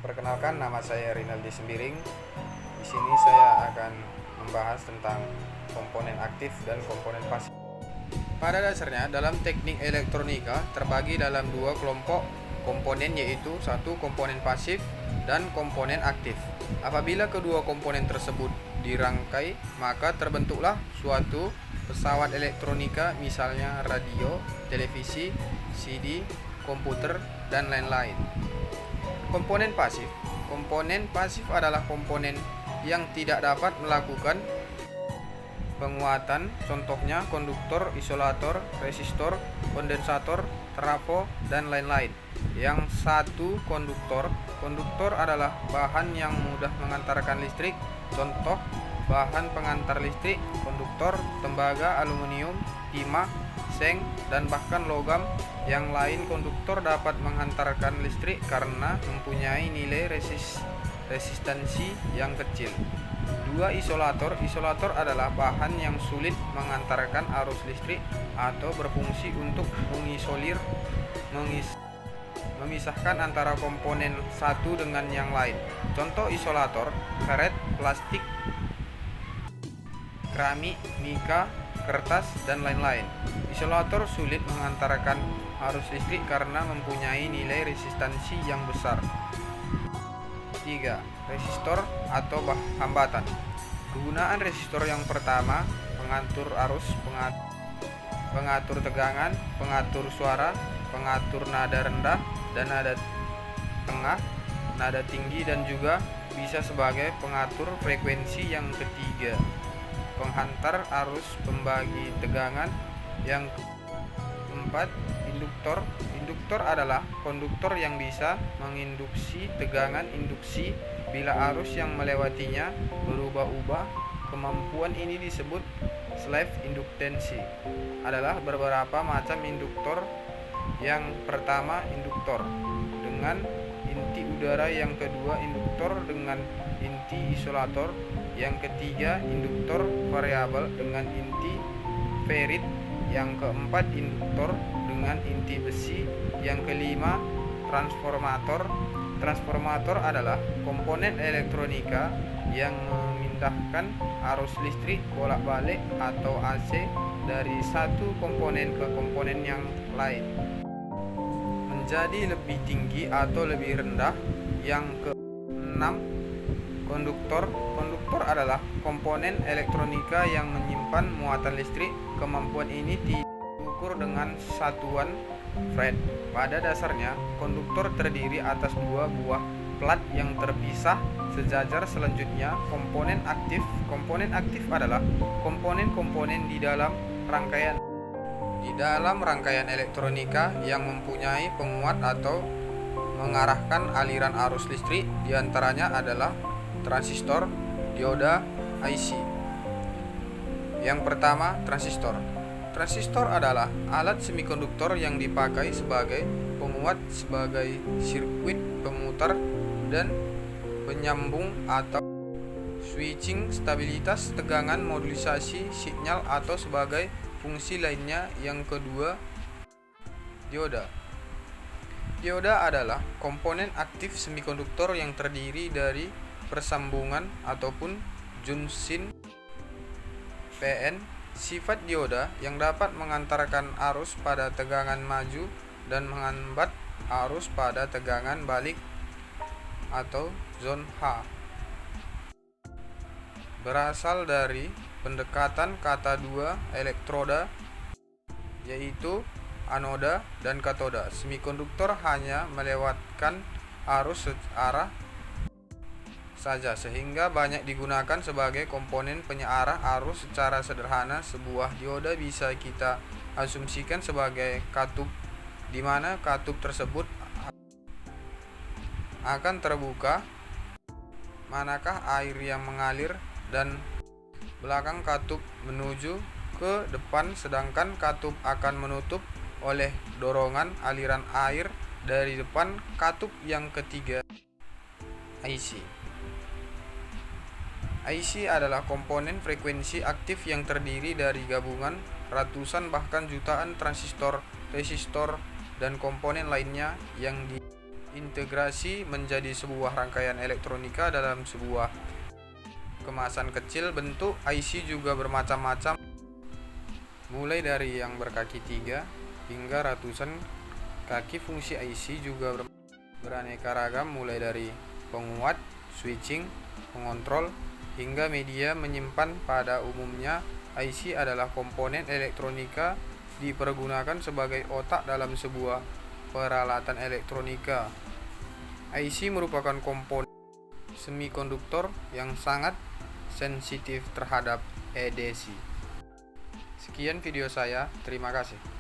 Perkenalkan, nama saya Rinaldi Sembiring. Di sini saya akan membahas tentang komponen aktif dan komponen pasif. Pada dasarnya, dalam teknik elektronika terbagi dalam dua kelompok komponen, yaitu satu komponen pasif dan komponen aktif. Apabila kedua komponen tersebut dirangkai, maka terbentuklah suatu pesawat elektronika, misalnya radio, televisi, CD, komputer, dan lain-lain. Komponen pasif adalah komponen yang tidak dapat melakukan penguatan, contohnya konduktor, isolator, resistor, kondensator, trafo, dan lain-lain. Yang satu konduktor adalah bahan yang mudah mengantarkan listrik, contoh bahan pengantar listrik, konduktor, tembaga, aluminium, timah, seng, dan bahkan logam yang lain. Konduktor dapat menghantarkan listrik karena mempunyai nilai resistansi yang kecil. Dua isolator adalah bahan yang sulit mengantarkan arus listrik atau berfungsi untuk memisahkan antara komponen satu dengan yang lain. Contoh isolator: karet, plastik, keramik, mika, kertas, dan lain-lain. Isolator sulit mengantarkan arus listrik karena mempunyai nilai resistansi yang besar. 3. Resistor atau hambatan. Kegunaan resistor yang pertama: pengatur arus, pengatur tegangan, pengatur suara, pengatur nada rendah dan nada tengah, nada tinggi, dan juga bisa sebagai pengatur frekuensi. Yang ketiga, penghantar arus, pembagi tegangan. Yang keempat, induktor adalah konduktor yang bisa menginduksi tegangan induksi bila arus yang melewatinya berubah-ubah. Kemampuan ini disebut slave inductancy. Adalah beberapa macam induktor. Yang pertama, induktor dengan inti udara. Yang kedua, induktor dengan inti isolator. Yang ketiga, induktor variabel dengan inti ferrit. Yang keempat, induktor dengan inti besi. Yang kelima, transformator adalah komponen elektronika yang memindahkan arus listrik bolak-balik atau AC dari satu komponen ke komponen yang lain, menjadi lebih tinggi atau lebih rendah. Yang keenam, konduktor adalah komponen elektronika yang menyimpan muatan listrik. Kemampuan ini diukur dengan satuan Farad. Pada dasarnya, konduktor terdiri atas dua buah plat yang terpisah sejajar. Selanjutnya, komponen aktif adalah komponen-komponen di dalam rangkaian elektronika yang mempunyai penguat atau mengarahkan aliran arus listrik. Di antaranya adalah transistor, dioda, IC. Yang pertama, transistor adalah alat semikonduktor yang dipakai sebagai penguat, sebagai sirkuit pemutar dan penyambung atau switching, stabilitas tegangan, modulasi sinyal, atau sebagai fungsi lainnya. Yang kedua, dioda adalah komponen aktif semikonduktor yang terdiri dari persambungan ataupun junction PN. Sifat dioda yang dapat mengantarkan arus pada tegangan maju dan menghambat arus pada tegangan balik atau zone H. Berasal dari pendekatan kata dua elektroda, yaitu anoda dan katoda. Semikonduktor hanya melewatkan arus searah saja, sehingga banyak digunakan sebagai komponen penyearah arus. Secara sederhana, sebuah dioda bisa kita asumsikan sebagai katup, di mana katup tersebut akan terbuka manakah air yang mengalir dan belakang katup menuju ke depan, sedangkan katup akan menutup oleh dorongan aliran air dari depan katup. Yang ketiga, IC adalah komponen frekuensi aktif yang terdiri dari gabungan ratusan bahkan jutaan transistor, resistor, dan komponen lainnya integrasi menjadi sebuah rangkaian elektronika dalam sebuah kemasan kecil. Bentuk IC juga bermacam-macam, mulai dari yang berkaki 3 hingga ratusan kaki. Fungsi IC juga beraneka ragam, mulai dari penguat, switching, pengontrol, hingga media menyimpan. Pada umumnya, IC adalah komponen elektronika dipergunakan sebagai otak dalam sebuah peralatan elektronika. IC merupakan komponen semikonduktor yang sangat sensitif terhadap EDC. Sekian video saya, terima kasih.